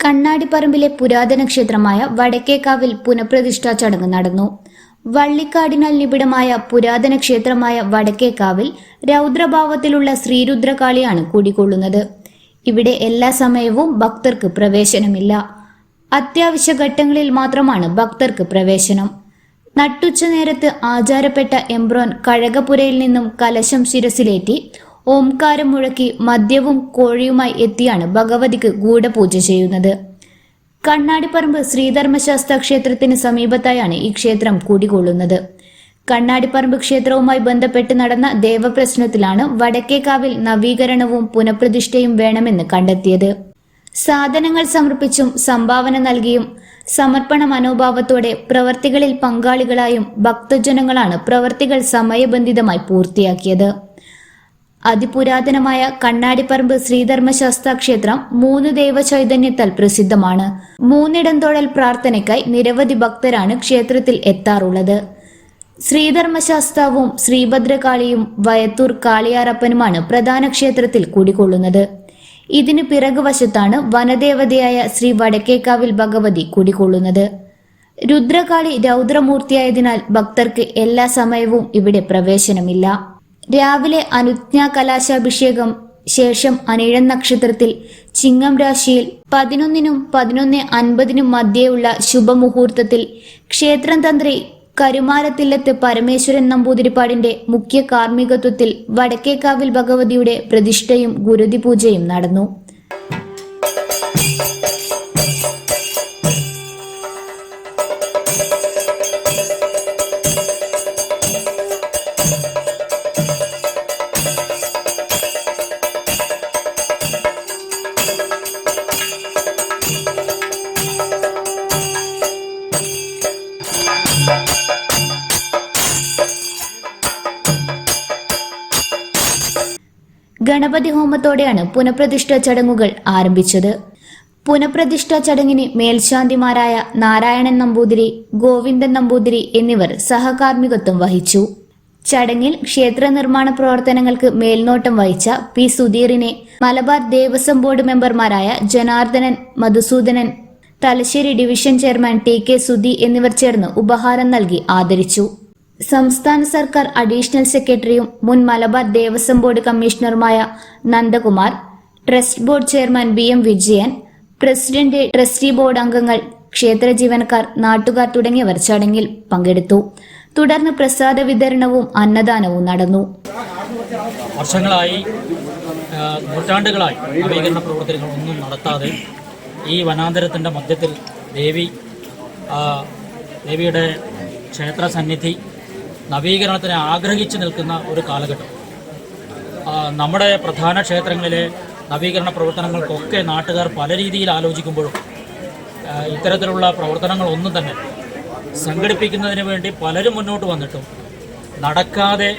കണ്ണാടിപ്പറമ്പിലെ പുരാതന ക്ഷേത്രമായ വടക്കേക്കാവിൽ പുനഃപ്രതിഷ്ഠാ ചടങ്ങ് നടന്നു. വള്ളിക്കാടിനാൽ നിബിഡമായ പുരാതന ക്ഷേത്രമായ വടക്കേക്കാവിൽ രൗദ്രഭാവത്തിലുള്ള ശ്രീരുദ്രകാളിയാണ് കുടികൊള്ളുന്നത്. ഇവിടെ എല്ലാ സമയവും ഭക്തർക്ക് പ്രവേശനമില്ല. അത്യാവശ്യ ഘട്ടങ്ങളിൽ മാത്രമാണ് ഭക്തർക്ക് പ്രവേശനം. നട്ടുച്ച നേരത്ത് ആചാരപ്പെട്ട എംബ്രോൻ കഴകപുരയിൽ നിന്നും കലശം ശിരസിലേറ്റി ഓംകാരം മുഴക്കി മദ്യവും കോഴിയുമായി എത്തിയാണ് ഭഗവതിക്ക് ഗൂഢപൂജ ചെയ്യുന്നത്. കണ്ണാടിപ്പറമ്പ് ശ്രീധർമ്മശാസ്ത്ര ക്ഷേത്രത്തിന് സമീപത്തായാണ് ഈ ക്ഷേത്രം കുടികൊള്ളുന്നത്. കണ്ണാടിപ്പറമ്പ് ക്ഷേത്രവുമായി ബന്ധപ്പെട്ട് നടന്ന ദേവപ്രശ്നത്തിലാണ് വടക്കേക്കാവിൽ നവീകരണവും പുനഃപ്രതിഷ്ഠയും വേണമെന്ന് കണ്ടെത്തിയത്. സാധനങ്ങൾ സമർപ്പിച്ചും സംഭാവന നൽകിയും സമർപ്പണ മനോഭാവത്തോടെ പ്രവർത്തികളിൽ പങ്കാളികളായും ഭക്തജനങ്ങളാണ് പ്രവർത്തികൾ സമയബന്ധിതമായി പൂർത്തിയാക്കിയത്. അതിപുരാതനമായ കണ്ണാടിപ്പറമ്പ് ശ്രീധർമ്മശാസ്ത്ര ക്ഷേത്രം 3 ദേവചൈതന്യത്താൽ പ്രസിദ്ധമാണ്. 3 ഇടംതൊഴൽ പ്രാർത്ഥനയ്ക്കായി നിരവധി ഭക്തരാണ് ക്ഷേത്രത്തിൽ എത്താറുള്ളത്. ശ്രീധർമ്മശാസ്താവും ശ്രീഭദ്രകാളിയും വയത്തൂർ കാളിയാറപ്പനുമാണ് പ്രധാന ക്ഷേത്രത്തിൽ കുടികൊള്ളുന്നത്. ഇതിന് പിറകുവശത്താണ് വനദേവതയായ ശ്രീ വടക്കേക്കാവിൽ ഭഗവതി കുടികൊള്ളുന്നത്. രുദ്രകാളി രൗദ്രമൂർത്തിയായതിനാൽ ഭക്തർക്ക് എല്ലാ സമയവും ഇവിടെ പ്രവേശനമില്ല. രാവിലെ അനുജ്ഞാ കലാശാഭിഷേകം, ശേഷം അനിഴം നക്ഷത്രത്തിൽ ചിങ്ങം രാശിയിൽ 11-നും 11:50-നും മധ്യേയുള്ള ശുഭമുഹൂർത്തത്തിൽ ക്ഷേത്രം തന്ത്രി കരുമാരത്തില്ലത്ത് പരമേശ്വരൻ നമ്പൂതിരിപ്പാടിന്റെ മുഖ്യ കാർമ്മികത്വത്തിൽ വടക്കേക്കാവിൽ ഭഗവതിയുടെ പ്രതിഷ്ഠയും ഗുരുതി പൂജയും നടന്നു. ഗണപതി ഹോമത്തോടെയാണ് പുനഃപ്രതിഷ്ഠാ ചടങ്ങുകൾ ആരംഭിച്ചത്. പുനഃപ്രതിഷ്ഠാ ചടങ്ങിന് മേൽശാന്തിമാരായ നാരായണൻ നമ്പൂതിരി, ഗോവിന്ദൻ നമ്പൂതിരി എന്നിവർ സഹകാർമ്മികത്വം വഹിച്ചു. ചടങ്ങിൽ ക്ഷേത്ര നിർമ്മാണ പ്രവർത്തനങ്ങൾക്ക് മേൽനോട്ടം വഹിച്ച പി സുധീറിനെ മലബാർ ദേവസ്വം ബോർഡ് മെമ്പർമാരായ Janardhanan, Madhusudanan, Thalassery division chairman T K Sudhi എന്നിവർ ചേർന്ന് ഉപഹാരം നൽകി ആദരിച്ചു. സംസ്ഥാന സർക്കാർ അഡീഷണൽ സെക്രട്ടറിയും മുൻ മലബാർ ദേവസ്വം ബോർഡ് കമ്മീഷണറുമായ Nandakumar, trust board chairman BM Vijayan, president, trustee board അംഗങ്ങൾ, ക്ഷേത്ര ജീവനക്കാർ, നാട്ടുകാർ തുടങ്ങിയവർ ചടങ്ങിൽ പങ്കെടുത്തു. തുടർന്ന് പ്രസാദ വിതരണവും അന്നദാനവും നടന്നു. വർഷങ്ങളായി, നൂറ്റാണ്ടുകളായി നവീകരണ പ്രവർത്തനങ്ങളൊന്നും നടത്താതെ ഈ വനാന്തരത്തിൻ്റെ മധ്യത്തിൽ ദേവിയുടെ ക്ഷേത്ര സന്നിധി നവീകരണത്തിന് ആഗ്രഹിച്ചു നിൽക്കുന്ന ഒരു കാലഘട്ടം. നമ്മുടെ പ്രധാന ക്ഷേത്രങ്ങളിലെ നവീകരണ പ്രവർത്തനങ്ങൾക്കൊക്കെ നാട്ടുകാർ പല രീതിയിൽ ആലോചിക്കുമ്പോഴും ഇത്തരത്തിലുള്ള പ്രവർത്തനങ്ങളൊന്നും തന്നെ സംഘടിപ്പിക്കുന്നതിന് വേണ്ടി പലരും മുന്നോട്ട് വന്നിട്ടും നടക്കാതെ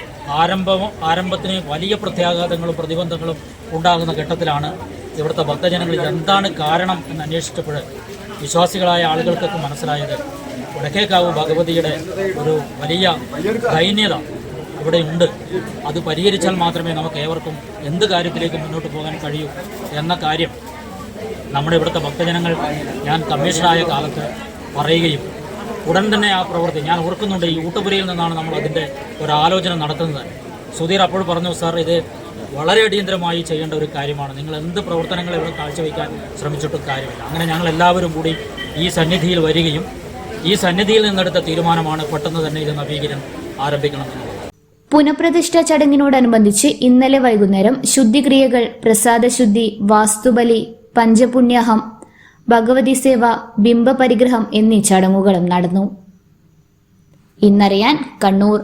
ആരംഭത്തിന് വലിയ പ്രത്യാഘാതങ്ങളും പ്രതിബന്ധങ്ങളും ഉണ്ടാകുന്ന ഘട്ടത്തിലാണ് ഇവിടുത്തെ ഭക്തജനങ്ങൾ എന്താണ് കാരണം എന്ന് അന്വേഷിച്ചപ്പോൾ വിശ്വാസികളായ ആളുകൾക്കൊക്കെ മനസ്സിലായത് വടക്കേക്കാവ് ഭഗവതിയുടെ ഒരു വലിയ ദൈന്യത ഇവിടെയുണ്ട്. അത് പരിഹരിച്ചാൽ മാത്രമേ നമുക്ക് ഏവർക്കും എന്ത് കാര്യത്തിലേക്ക് മുന്നോട്ട് പോകാൻ കഴിയൂ എന്ന കാര്യം നമ്മുടെ ഇവിടുത്തെ ഭക്തജനങ്ങൾ ഞാൻ കമ്മീഷണറായ കാലത്ത് പറയുകയും ഉടൻ തന്നെ ആ പ്രവൃത്തി ഞാൻ ഓർക്കുന്നുണ്ട്. ഈ ഊട്ടുപുരയിൽ നിന്നാണ് നമ്മൾ അതിൻ്റെ ഒരു ആലോചന നടത്തുന്നത്. സുധീർ അപ്പോൾ പറഞ്ഞു, സാർ ഇത് വളരെ അടിയന്തരമായി ചെയ്യേണ്ട ഒരു കാര്യമാണ്, നിങ്ങൾ എന്ത് പ്രവർത്തനങ്ങൾ ഇവിടെ കാഴ്ചവെക്കാൻ ശ്രമിച്ചിട്ടും കാര്യമില്ല. അങ്ങനെ ഞങ്ങൾ എല്ലാവരും കൂടി ഈ സന്നിധിയിൽ വരികയും ഈ സന്നിധിയിൽ നിന്നെടുത്ത തീരുമാനമാണ് പെട്ടെന്ന് തന്നെ ഇത് നവീകരണം ആരംഭിക്കണമെന്നുള്ളത്. പുനഃപ്രതിഷ്ഠാ ചടങ്ങിനോടനുബന്ധിച്ച് ഇന്നലെ വൈകുന്നേരം ശുദ്ധിക്രിയകൾ, പ്രസാദശുദ്ധി, വാസ്തുബലി, പഞ്ചപുണ്യാഹം, ഭഗവതി സേവ, ബിംബപരിഗ്രഹം എന്നീ ചടങ്ങുകളും നടന്നു. ഇന്നറിയാൻ കണ്ണൂർ.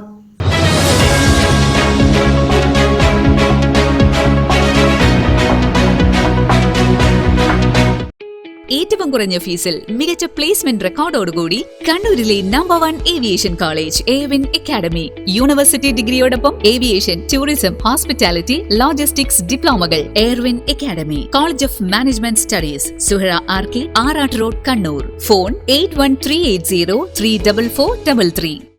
ഏറ്റവും കുറഞ്ഞ ഫീസിൽ മികച്ച പ്ലേസ്മെന്റ് റെക്കോർഡോടുകൂടി കണ്ണൂരിലെ number 1 aviation college Airwin academy. University ഡിഗ്രിയോടൊപ്പം ഏവിയേഷൻ, ടൂറിസം, ഹോസ്പിറ്റാലിറ്റി, ലോജിസ്റ്റിക്സ് ഡിപ്ലോമകൾ. Airwin academy, college of management studies, Suhara RK, Arattu road, Kannur. Phone 8138034433.